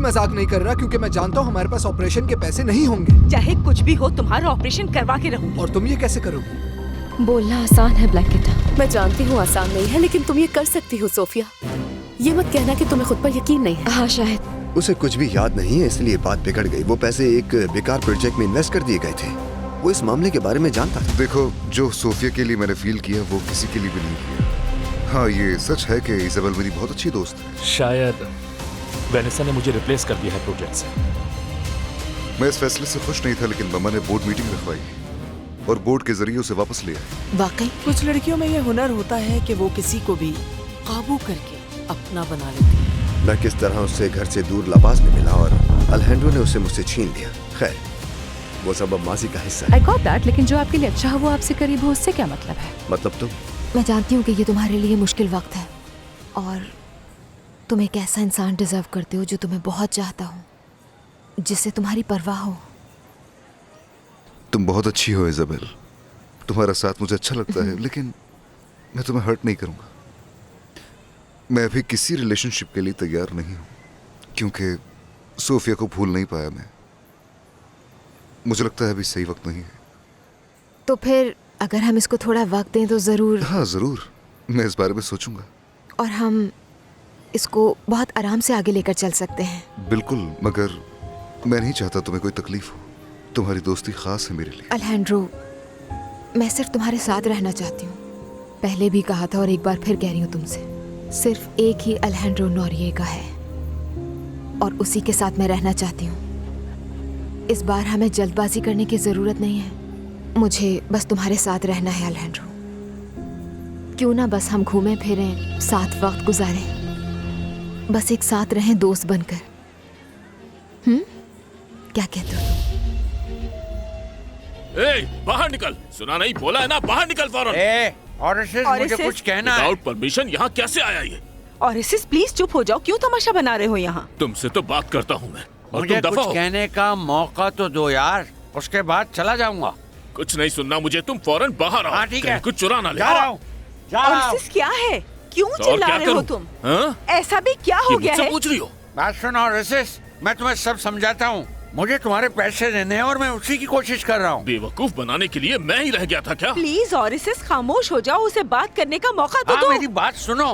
मजाक नहीं कर रहा, क्योंकि मैं जानता हूँ हमारे पास ऑपरेशन के पैसे नहीं होंगे। चाहे कुछ भी हो, तुम्हारा ऑपरेशन करवा के रहूंगी। और तुम ये कैसे करोगी? बोलना आसान है ब्लैंकेटा। मैं जानती हूँ आसान नहीं है, लेकिन तुम ये कर सकती हो सोफिया। ये मत कहना कि तुम्हें खुद पर यकीन नहीं है। हाँ शायद। उसे कुछ भी याद नहीं है, इसलिए बात बिगड़ गई। वो पैसे एक बेकार प्रोजेक्ट में इन्वेस्ट कर दिए गए थे। वो इस मामले के बारे में जानता था। देखो, जो सोफिया के लिए मैंने फील किया वो किसी के लिए भी नहीं किया। हाँ, ये सच है कि इजाबेल मेरी बहुत अच्छी दोस्त है। शायद वेनेसा ने मुझे रिप्लेस कर दिया है प्रोजेक्ट से। मैं इस फैसले से खुश नहीं था, लेकिन मम्मा ने बोर्ड मीटिंग रखवाई और बोर्ड के जरिए उसे वापस लिया। वाकई कुछ लड़कियों में ये हुनर होता है कि वो किसी को भी काबू करके अपना बना लेती है। मैं किस तरह उससे घर से दूर लापाज में मिला और अल्हेंड्रो ने उसे मुझसे छीन लिया। खैर, वो सब अब माजी का हिस्सा है। I got that, लेकिन जो आपके लिए अच्छा हो वो आपसे करीब हो, उससे क्या मतलब है? मतलब तुम। मैं जानती हूँ कि ये तुम्हारे लिए मुश्किल वक्त है और तुम एक ऐसा इंसान डिजर्व करते हो जो तुम्हें बहुत चाहता हो, जिससे तुम्हारी परवाह हो। तुम बहुत अच्छी हो इजाबेल, तुम्हारा साथ मुझे अच्छा लगता है, लेकिन मैं तुम्हें हर्ट नहीं करूंगा। मैं अभी किसी रिलेशनशिप के लिए तैयार नहीं हूं, क्योंकि सोफिया को भूल नहीं पाया मैं। मुझे लगता है अभी सही वक्त नहीं है। तो फिर अगर हम इसको थोड़ा वक्त दें तो जरूर। हाँ जरूर, मैं इस बारे में सोचूंगा। और हम इसको बहुत आराम से आगे लेकर चल सकते हैं। बिल्कुल, मगर मैं नहीं चाहता तुम्हें कोई तकलीफ हो। तुम्हारी दोस्ती खास है मेरे लिए। अल्हेंड्रो, मैं सिर्फ तुम्हारे साथ रहना चाहती हूँ। पहले भी कहा था और एक बार फिर कह रही हूँ तुमसे, सिर्फ एक ही अल्हेंड्रो नोरिएगा है और उसी के साथ मैं रहना चाहती हूँ। इस बार हमें जल्दबाजी करने की जरूरत नहीं है। मुझे बस तुम्हारे साथ रहना है अल्हेंड्रो। क्यों ना बस हम घूमें फिरें, साथ वक्त गुजारें, बस एक साथ रहें दोस्त बनकर। क्या कहते हो? बाहर निकल। सुना नहीं, बोला है ना, बाहर निकल फौरन। मुझे कुछ कहना है। विदाउट परमिशन यहाँ कैसे आया ये? और प्लीज चुप हो जाओ। क्यों तमाशा बना रहे हो यहाँ? तुमसे तो बात करता हूँ मैं, और मुझे तुम दफा कुछ कहने का मौका तो दो यार, उसके बाद चला जाऊंगा। कुछ नहीं सुनना मुझे, तुम फौरन बाहर आओ। हाँ ठीक है, कुछ चुरा ना ले। जा रहा हूँ। क्या है? क्यों चिल्ला रहे हो तुम? ऐसा भी क्या हो गया है? पूछ रही हो? बात सुनो रिसिस, मैं तुम्हें सब समझाता हूँ। मुझे तुम्हारे पैसे देने हैं और मैं उसी की कोशिश कर रहा हूँ। बेवकूफ बनाने के लिए मैं ही रह गया था क्या? प्लीज ऑरिसिस खामोश हो जाओ, उसे बात करने का मौका तो दो। मेरी बात सुनो।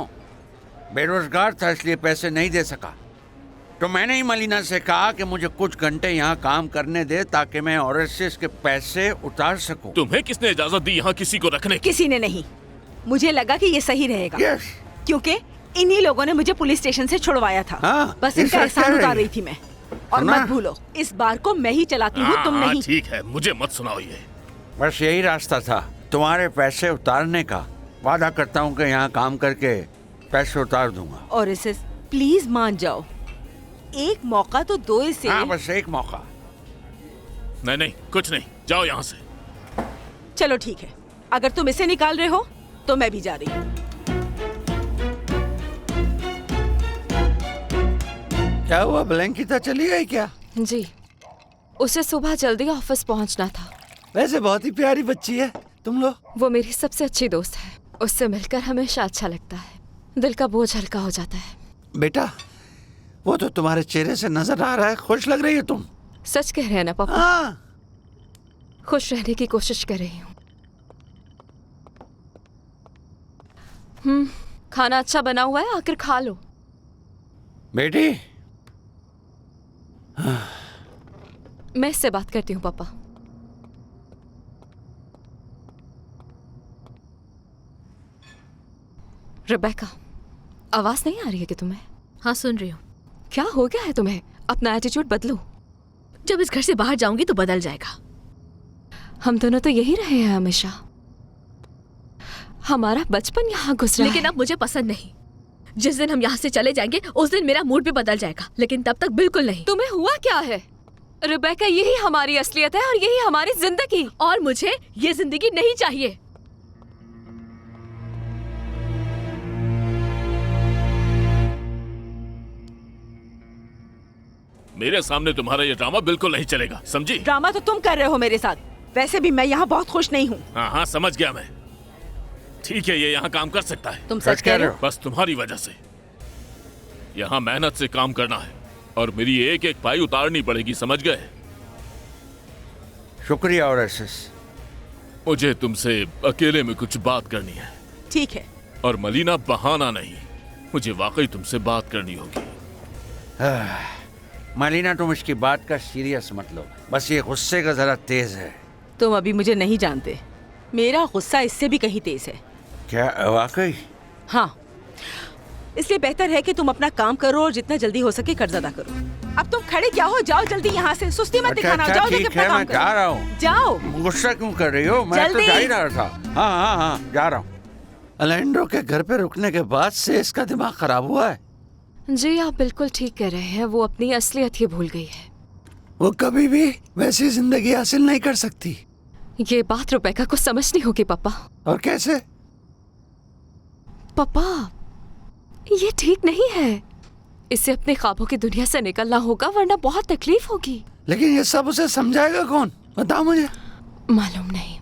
बेरोजगार था इसलिए पैसे नहीं दे सका, तो मैंने ही मलीना से कहा कि मुझे कुछ घंटे यहाँ काम करने दे ताकि मैं ऑरिसिस के पैसे उतार सकूं। तुम्हें किसने इजाजत दी यहाँ किसी को रखने की? किसी ने नहीं। मुझे लगा कि ये सही रहेगा। क्योंकि इन्हीं लोगों ने मुझे पुलिस स्टेशन से छुड़वाया था। बस इनका एहसान उतार रही थी मैं। और मत भूलो, इस बार को मैं ही चलाती हूँ, तुम नहीं। ठीक है, मुझे मत सुनाओ ये। बस यही रास्ता था, तुम्हारे पैसे उतारने का। वादा करता हूँ कि यहाँ काम करके पैसे उतार दूंगा। और प्लीज मान जाओ, एक मौका तो दो इसे। हाँ, बस एक मौका। नहीं नहीं, कुछ नहीं, जाओ यहाँ से। चलो ठीक है, अगर तुम इसे निकाल रहे हो तो मैं भी जा रही हूँ। क्या हुआ, ब्लैंकिता चली गई क्या? जी, उसे सुबह जल्दी ऑफिस पहुंचना था। वैसे बहुत ही प्यारी बच्ची है तुम लोग। वो मेरी सबसे अच्छी दोस्त है, उससे मिलकर हमेशा अच्छा लगता है, दिल का बोझ हल्का हो जाता है। बेटा, वो तो तुम्हारे चेहरे से नजर आ रहा है, खुश लग रही है तुम। सच कह रहे हैं ना पापा? हाँ। खुश रहने की कोशिश कर रही हूँ। खाना अच्छा बना हुआ है, आकर खा लो। बेटी, मैं इससे बात करती हूँ पापा। रेबेका, आवाज नहीं आ रही है कि तुम्हें? हाँ सुन रही हूँ। क्या हो गया है तुम्हें? अपना एटीट्यूड बदलो। जब इस घर से बाहर जाऊंगी तो बदल जाएगा। हम दोनों तो यही रहे हैं हमेशा। हमारा बचपन यहाँ गुजरा लेकिन अब मुझे पसंद नहीं। जिस दिन हम यहाँ से चले जाएंगे उस दिन मेरा मूड भी बदल जाएगा, लेकिन तब तक बिल्कुल नहीं। तुम्हें हुआ क्या है रेबेका? यही हमारी असलियत है और यही हमारी जिंदगी। और मुझे ये जिंदगी नहीं चाहिए। मेरे सामने तुम्हारा ये ड्रामा बिल्कुल नहीं चलेगा, समझी? ड्रामा तो तुम कर रहे हो मेरे साथ। वैसे भी मैं यहाँ बहुत खुश नहीं हूँ। हाँ हाँ, समझ गया मैं। ठीक है, ये यहाँ काम कर सकता है। तुम सच कह रहे हो? बस तुम्हारी वजह से। यहाँ मेहनत से काम करना है और मेरी एक एक पाई उतारनी पड़ेगी, समझ गए? शुक्रिया ओरेसिस। मुझे तुमसे अकेले में कुछ बात करनी है। ठीक है। और मलीना, बहाना नहीं, मुझे वाकई तुमसे बात करनी होगी। मलीना, तुम इसकी बात का सीरियस मत लो, बस ये गुस्से का जरा तेज है। तुम अभी मुझे नहीं जानते, मेरा गुस्सा इससे भी कहीं तेज है। क्या वाकई? हाँ, इसलिए बेहतर है कि तुम अपना काम करो और जितना जल्दी हो सके कर्ज अदा करो। अब तुम खड़े क्या हो, जाओ जल्दी यहाँ से, सुस्ती मत दिखाना। अच्छा, जाओ ठीक जाके अपना है, काम मैं करो। जा रहा हूँ। जाओ। गुस्सा क्यों कर रही हो? मैं तो जल्दी। जा ही रहा था। हाँ, जा रहा हूँ। अलेंड्रो के घर पे रुकने के बाद से इसका दिमाग खराब हुआ है। जी आप बिल्कुल ठीक कह रहे हैं, वो अपनी असलियत ही भूल गई है। वो कभी भी वैसी जिंदगी हासिल नहीं कर सकती। ये बात रुबेका को समझनी होगी पापा। और कैसे? पापा, ये ठीक नहीं है। इसे अपने ख्वाबों की दुनिया से निकलना होगा, वरना बहुत तकलीफ होगी। लेकिन ये सब उसे समझाएगा कौन? बताओ मुझे। मालूम नहीं,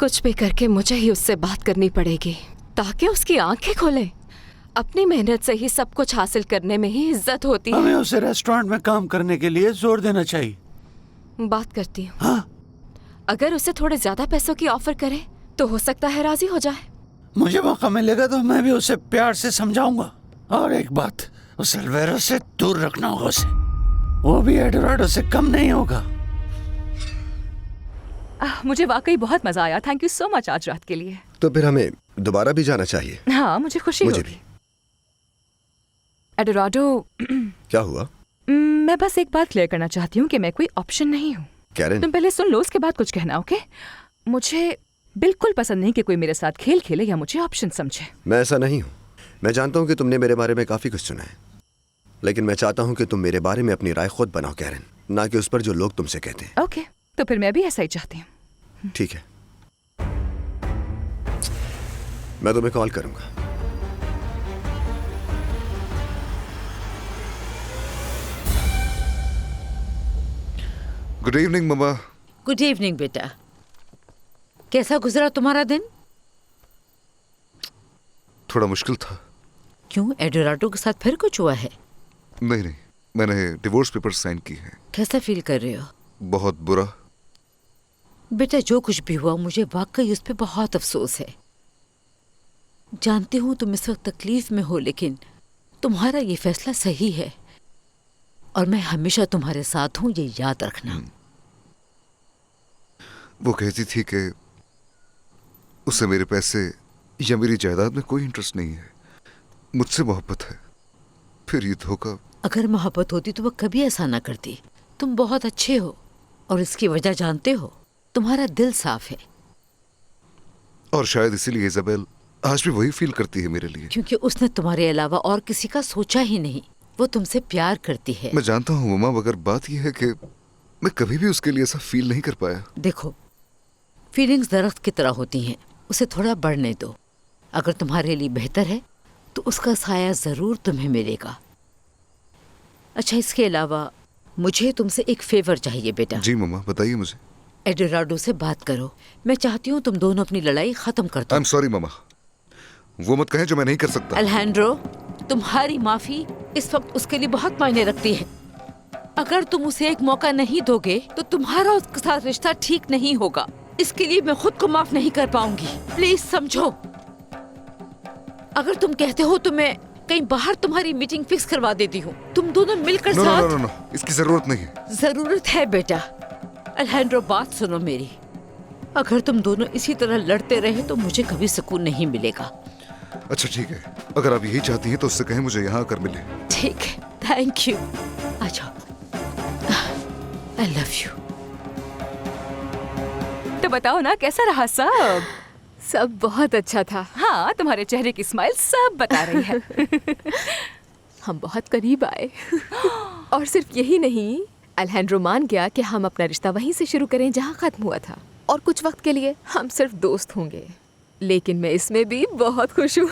कुछ भी करके मुझे ही उससे बात करनी पड़ेगी ताकि उसकी आंखें खोले। अपनी मेहनत से ही सब कुछ हासिल करने में ही इज्जत होती है। हमें उसे रेस्टोरेंट में काम करने के लिए जोर देना चाहिए। बात करती हूँ। हाँ? अगर उसे थोड़े ज्यादा पैसों की ऑफर करे तो हो सकता है राजी हो जाए। मुझे मौका मिलेगा तो मैं भी उसे प्यार से समझाऊंगा। और एक बात, उस अल्वेरो से दूर रखना होगा उसे। वो भी एडोराडो से कम नहीं होगा। मुझे वाकई बहुत मजा आया। थैंक यू सो मच आज रात के लिए। तो फिर हमें दोबारा भी जाना चाहिए। हाँ, मुझे खुशी मुझे होगी। भी। एडोराडो, क्या हुआ? मैं बस एक बात क्लियर करना चाहती हूँ कि मैं कोई ऑप्शन नहीं हूँ। कैरेन, तुम पहले सुन लो, उसके बाद कुछ कहना, ओके? मुझे बिल्कुल पसंद नहीं कि कोई मेरे साथ खेल खेले या मुझे ऑप्शन समझे। मैं ऐसा नहीं हूँ। मैं जानता हूँ कि तुमने मेरे बारे में काफी कुछ सुना है, लेकिन मैं चाहता हूँ कि तुम मेरे बारे में अपनी राय खुद बनाओ कैरेन, ना कि उस पर जो लोग तुमसे कहते हैं। ओके, तो फिर मैं भी ऐसा ही चाहती हूँ। ठीक है, मैं तुम्हें कॉल करूंगा। गुड इवनिंग मम्मा। गुड इवनिंग बेटा। कैसा गुजरा तुम्हारा दिन? थोड़ा मुश्किल था। क्यों, एडोराडो के साथ फिर कुछ हुआ है? नहीं, मैंने डिवोर्स पेपर साइन की है। कैसा फील कर रहे हो? बहुत बुरा। बेटा, जो कुछ भी हुआ मुझे वाकई उस पर बहुत अफसोस है। जानती हूँ तुम इस वक्त तकलीफ में हो, लेकिन तुम्हारा ये फैसला सही है और मैं हमेशा तुम्हारे साथ हूँ, ये याद रखना। वो कहती थी कि उसे मेरे पैसे या मेरी जायदाद में कोई इंटरेस्ट नहीं है, मुझसे मोहब्बत है। फिर ये धोखा। अगर मोहब्बत होती तो वह कभी ऐसा ना करती। तुम बहुत अच्छे हो और इसकी वजह जानते हो, तुम्हारा दिल साफ है। और शायद इसीलिए इजाबेल आज भी वही फील करती है मेरे लिए। क्योंकि उसने तुम्हारे अलावा और किसी का सोचा ही नहीं। वो तुमसे प्यार करती है। मैं जानता हूँ मम्मा, मगर बात यह है कि मैं कभी भी उसके लिए ऐसा फील नहीं कर पाया। देखो, फीलिंग्स दरख्त की तरह होती हैं, उसे थोड़ा बढ़ने दो। अगर तुम्हारे लिए बेहतर है तो उसका साया जरूर तुम्हें मिलेगा। अच्छा, इसके अलावा मुझे तुमसे एक फेवर चाहिए बेटा। जी मम्मा, बताइए मुझे। एडोराडो से बात करो। मैं चाहती हूँ तुम दोनों अपनी लड़ाई खत्म कर दो। आई एम सॉरी मम्मा, वो मत कहें जो मैं नहीं कर सकता। अल्हेंड्रो, तुम्हारी माफी इस वक्त उसके लिए बहुत मायने रखती है। अगर तुम उसे एक मौका नहीं दोगे तो तुम्हारा उसके साथ रिश्ता ठीक नहीं होगा। इसके लिए मैं खुद को माफ नहीं कर पाऊंगी। प्लीज समझो। अगर तुम कहते हो तो मैं कहीं बाहर तुम्हारी मीटिंग फिक्स करवा देती हूँ। तुम दोनों मिलकर नो, साथ। नो, नो, नो, इसकी जरूरत नहीं है। जरूरत है बेटा। अल्हेंड्रो, बात सुनो मेरी। अगर तुम दोनों इसी तरह लड़ते रहे तो मुझे कभी सुकून नहीं मिलेगा। अच्छा ठीक है, अगर आप यही चाहती हैं तो उससे कहें मुझे यहाँ आकर मिले। ठीक है, थैंक यू। आ जाओ। I love you. तो बताओ ना, कैसा रहा सब? सब बहुत अच्छा था। हाँ, तुम्हारे चेहरे की स्माइल सब बता रही है। हम बहुत करीब आए। और सिर्फ यही नहीं, अल्हेंड्रो मान गया कि हम अपना रिश्ता वहीं से शुरू करें जहाँ खत्म हुआ था, और कुछ वक्त के लिए हम सिर्फ दोस्त होंगे। लेकिन मैं इसमें भी बहुत खुश हूँ।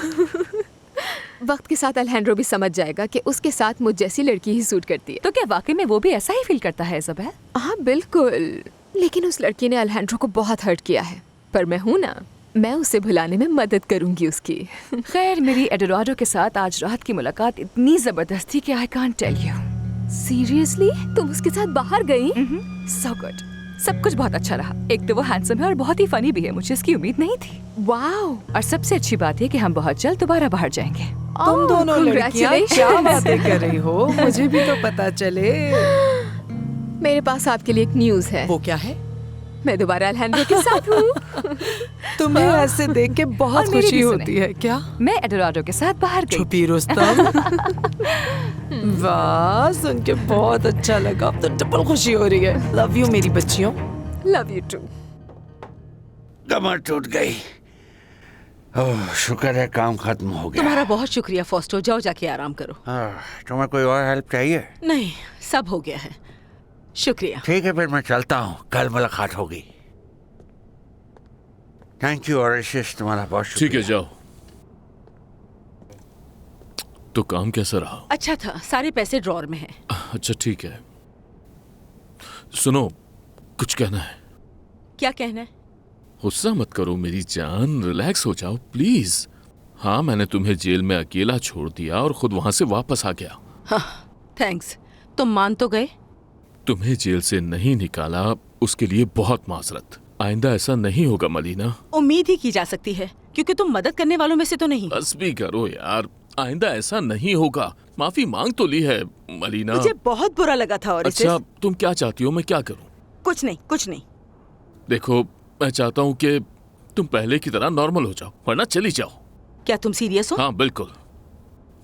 वक्त के साथ अल्हेंड्रो भी समझ जाएगा कि उसके साथ मुझ जैसी लड़की ही सूट करती है। तो क्या वाकई में वो भी ऐसा ही फील करता है इज़ाबेल? हाँ बिल्कुल। लेकिन उस लड़की ने अल्हेंड्रो को बहुत हर्ट किया है, पर मैं हूँ ना, मैं उसे भुलाने में मदद करूंगी उसकी। खैर, मेरी एडोराडो के साथ आज रात की मुलाकात इतनी जबरदस्त थी कि I can't tell you. Seriously तुम उसके साथ बाहर गई? सो गुड, सब कुछ बहुत अच्छा रहा। एक तो वो हैंडसम है और बहुत ही फनी भी है, मुझे इसकी उम्मीद नहीं थी। वाओ, और सबसे अच्छी बात है कि हम बहुत जल्द दोबारा बाहर जाएंगे। तुम दोनों लड़कियां क्या बातें कर रही हो, मुझे भी तो पता चले। मेरे पास आपके लिए एक न्यूज़ है। वो क्या है? मैं दोबारा अलहैंड्रो के साथ हूँ। तुम्हें ऐसे देख के बहुत और मेरी खुशी भी होती सुने। है क्या? मैं एडोराडो के साथ बाहर गई। छुपी रुस्तम। वाह, सुन के बहुत अच्छा लगा। अब तो डबल खुशी हो रही है। लव यू मेरी बच्चियों। Love you to. कमर टूट गई। ओह, शुक्र है काम खत्म हो गया। तुम्हारा बहुत शुक्रिया फॉस्टो, जाओ जाके आराम करो। तुम्हें कोई और हेल्प चाहिए? नहीं, सब हो गया है, शुक्रिया। ठीक है, फिर मैं चलता हूँ, कल मुलाकात होगी। थैंक यू ऑरेशियस, तुम्हारा बहुत शुक्रिया। ठीक है, जाओ। तो काम कैसा रहा? अच्छा था, सारे पैसे ड्रॉर में हैं। अच्छा ठीक है। सुनो, कुछ कहना है? क्या कहना है? गुस्सा मत करो मेरी जान, रिलैक्स हो जाओ प्लीज। हाँ, मैंने तुम्हें जेल में अकेला छोड़ दिया और खुद वहां से वापस आ गया। हाँ, थैंक्स। तुम मान तो गए? तुम्हें जेल से नहीं निकाला उसके लिए बहुत माजरत। आइंदा ऐसा नहीं होगा मलीना। उम्मीद ही की जा सकती है, क्योंकि तुम मदद करने वालों में से तो नहीं। बस भी करो यार, आइंदा ऐसा नहीं होगा। माफी मांग तो ली है मलीना। मुझे बहुत बुरा लगा था। और अच्छा, तुम क्या चाहती हो, मैं क्या करूं? कुछ नहीं, कुछ नहीं। देखो, मैं चाहता हूँ कि तुम पहले की तरह नॉर्मल हो जाओ, वरना चली जाओ। क्या तुम सीरियस हो? हाँ बिल्कुल।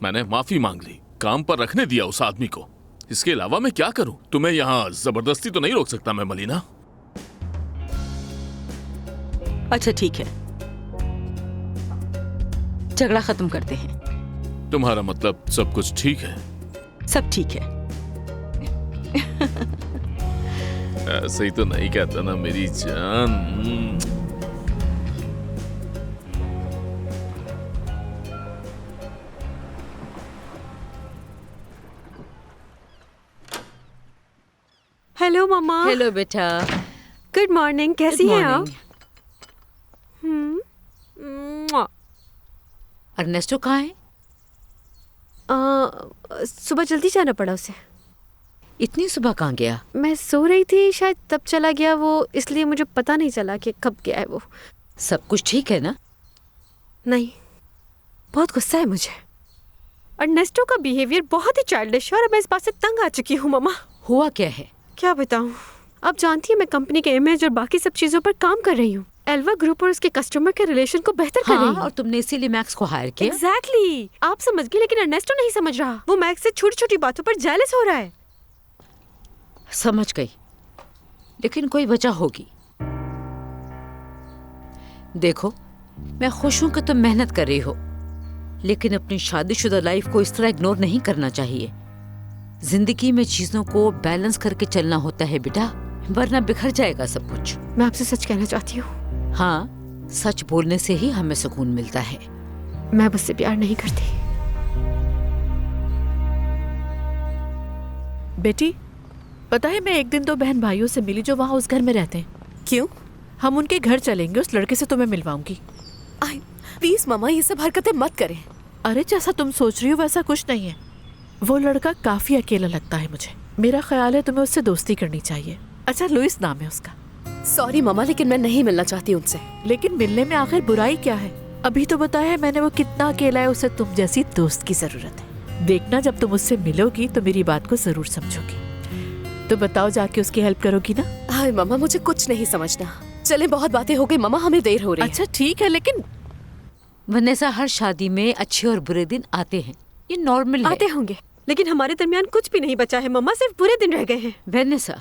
मैंने माफी मांग ली, काम पर रखने दिया उस आदमी को। इसके अलावा मैं क्या करूं? तुम्हें यहाँ जबरदस्ती तो नहीं रोक सकता मैं मलीना। अच्छा ठीक है, झगड़ा खत्म करते हैं। तुम्हारा मतलब सब कुछ ठीक है? सब ठीक है। ऐसे ही तो नहीं कहता ना मेरी जान। हेलो मम्मा। हेलो बेटा। गुड मॉर्निंग, कैसी हैं आप? अर्नेस्टो कहाँ है? सुबह जल्दी जाना पड़ा उसे। इतनी सुबह कहाँ गया? मैं सो रही थी, शायद तब चला गया वो, इसलिए मुझे पता नहीं चला कि कब गया है वो। सब कुछ ठीक है ना? नहीं, बहुत गुस्सा है मुझे। अर्नेस्टो का बिहेवियर बहुत ही चाइल्डिश है और मैं इस बात से तंग आ चुकी हूँ मम्मा। हुआ क्या है? क्या बताऊँ, आप जानती हैं मैं कंपनी के इमेज और बाकी सब चीजों पर काम कर रही हूँ। एल्वा ग्रुप और उसके कस्टमर के रिलेशन को बेहतर कर रही हूँ। और तुमने इसीलिए मैक्स को हायर किया? एग्जैक्टली, आप समझ गए, लेकिन अर्नेस्टो नहीं समझ रहा। वो मैक्स से छोटी छोटी बातों पर जेलस हो रहा है। समझ गई, लेकिन कोई वजह होगी। देखो, मैं खुश हूं कि तुम मेहनत कर रही हो, लेकिन अपनी शादीशुदा लाइफ को इस तरह इग्नोर नहीं करना चाहिए। जिंदगी में चीजों को बैलेंस करके चलना होता है बेटा, वरना बिखर जाएगा सब कुछ। मैं आपसे सच कहना चाहती हूँ। हाँ, सच बोलने से ही हमें सुकून मिलता है। मैं उससे प्यार नहीं करती। बेटी, पता है मैं एक दिन दो बहन भाइयों से मिली जो वहाँ उस घर में रहते हैं। क्यों? हम उनके घर चलेंगे, उस लड़के से तुम्हें मिलवाऊंगी। प्लीज मामा, ये सब हरकतें मत करें। अरे जैसा तुम सोच रही हो वैसा कुछ नहीं है। वो लड़का काफी अकेला लगता है मुझे। मेरा ख्याल है तुम्हें उससे दोस्ती करनी चाहिए। अच्छा, लुइस नाम है उसका। सॉरी मामा, लेकिन मैं नहीं मिलना चाहती उनसे। लेकिन मिलने में आखिर बुराई क्या है? अभी तो बताया है मैंने वो कितना अकेला है, उसे तुम जैसी दोस्त की जरूरत है। देखना, जब तुम उससे मिलोगी तो मेरी बात को जरूर समझोगी। तो बताओ, जाके उसकी हेल्प करोगी ना? हाय मामा, मुझे कुछ नहीं समझना। चले, बहुत बातें हो गई मामा, हमें देर हो रही है। अच्छा ठीक है, लेकिन वनेसा, हर शादी में अच्छे और बुरे दिन आते हैं, ये नॉर्मल है। आते होंगे, लेकिन हमारे दरमियान कुछ भी नहीं बचा है मम्मा, सिर्फ बुरे दिन रह गए हैं। वनेसा,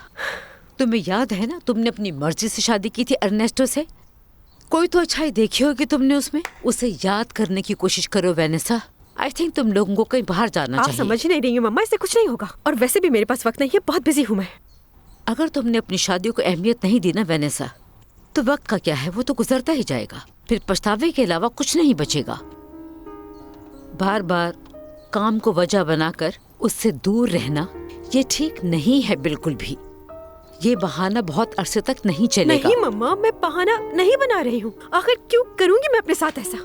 तुम्हें याद है ना, तुमने अपनी मर्जी से शादी की थी अर्नेस्टो से। कोई तो अच्छाई देखी होगी तुमने उसमें, उसे याद करने की कोशिश करो वनेसा। आई थिंक तुम लोगों को कहीं बाहर जाना चाहिए। आप समझ ही नहीं रही हो मम्मा, इससे कुछ नहीं होगा। और वैसे भी मेरे पास वक्त नहीं है, बहुत बिजी हूँ मैं। अगर तुमने अपनी शादियों को अहमियत नहीं दी ना वनेसा, तो वक्त का क्या है, वो तो गुजरता ही जाएगा। फिर पछतावे के अलावा कुछ नहीं बचेगा। बार बार काम को वजह बनाकर उससे दूर रहना ये ठीक नहीं है बिल्कुल भी। ये बहाना बहुत अरसे तक नहीं चलेगा। नहीं मम्मा, मैं बहाना नहीं बना रही हूँ। आखिर क्यों करूँगी मैं अपने साथ ऐसा?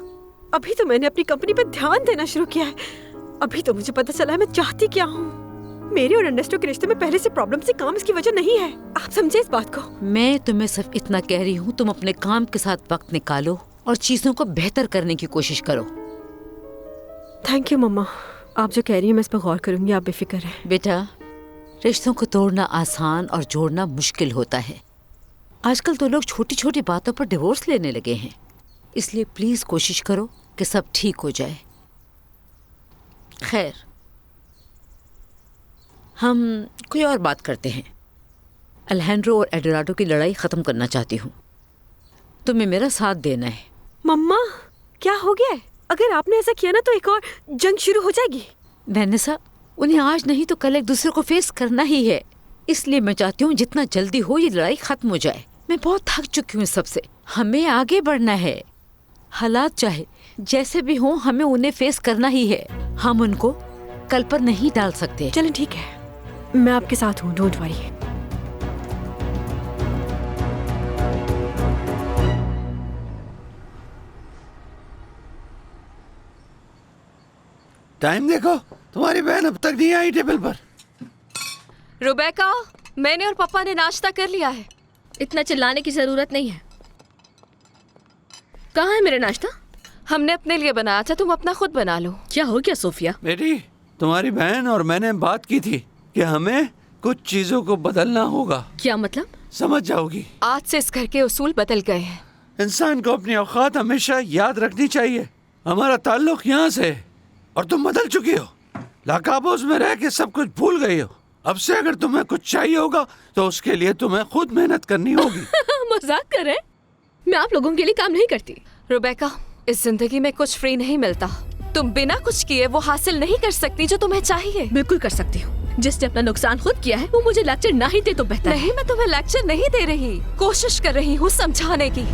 अभी तो मैंने अपनी कंपनी पे ध्यान देना शुरू किया है। अभी तो मुझे पता चला है मैं चाहती क्या हूँ। मेरे और अर्नेस्टो के रिश्ते में पहले से प्रॉब्लम से काम इसकी वजह नहीं है। आप समझे इस बात को? मैं तुम्हें सिर्फ इतना कह रही हूँ, तुम अपने काम के साथ वक्त निकालो और चीजों को बेहतर करने की कोशिश करो। थैंक यू मम्मा, आप जो कह रही हैं मैं इस पर गौर करूंगी, आप बेफिक्र हैं। बेटा, रिश्तों को तोड़ना आसान और जोड़ना मुश्किल होता है। आजकल तो लोग छोटी छोटी बातों पर डिवोर्स लेने लगे हैं, इसलिए प्लीज कोशिश करो कि सब ठीक हो जाए। खैर, हम कोई और बात करते हैं। अल्हेंड्रो और एडोराडो की लड़ाई खत्म करना चाहती हूँ, तुम्हें मेरा साथ देना है। मम्मा, क्या हो गया है? अगर आपने ऐसा किया ना तो एक और जंग शुरू हो जाएगी। वैनेसा, उन्हें आज नहीं तो कल एक दूसरे को फेस करना ही है, इसलिए मैं चाहती हूँ जितना जल्दी हो ये लड़ाई खत्म हो जाए। मैं बहुत थक चुकी हूँ सबसे। हमें आगे बढ़ना है, हालात चाहे जैसे भी हों हमें उन्हें फेस करना ही है। हम उनको कल पर नहीं डाल सकते। चलें ठीक है, मैं आपके साथ हूँ, डोंट वरी। टाइम देखो, तुम्हारी बहन अब तक नहीं आई टेबल पर। रुबेका, मैंने और पापा ने नाश्ता कर लिया है, इतना चिल्लाने की जरूरत नहीं है। कहाँ है मेरा नाश्ता? हमने अपने लिए बनाया था, तुम अपना खुद बना लो। क्या हो गया सोफिया? बेटी, तुम्हारी बहन और मैंने बात की थी कि हमें कुछ चीजों को बदलना होगा। क्या मतलब? समझ जाओगी। आज से इस घर के उसूल बदल गए हैं। इंसान को अपनी औकात हमेशा याद रखनी चाहिए। हमारा ताल्लुक यहाँ से है और तुम बदल चुकी हो। लाकाबोज में रह के सब कुछ भूल गई हो। अब से अगर तुम्हें कुछ चाहिए होगा तो उसके लिए तुम्हें खुद मेहनत करनी होगी। मजाक कर रहे हैं? मैं आप लोगों के लिए काम नहीं करती। रुबेका, इस जिंदगी में कुछ फ्री नहीं मिलता। तुम बिना कुछ किए वो हासिल नहीं कर सकती जो तुम्हें चाहिए। बिल्कुल कर सकती हूँ। जिसने अपना नुकसान खुद किया है वो मुझे लेक्चर ना ही दे तो बेहतर है। नहीं, मैं तुम्हें लेक्चर नहीं दे रही, कोशिश कर रही हूँ समझाने की।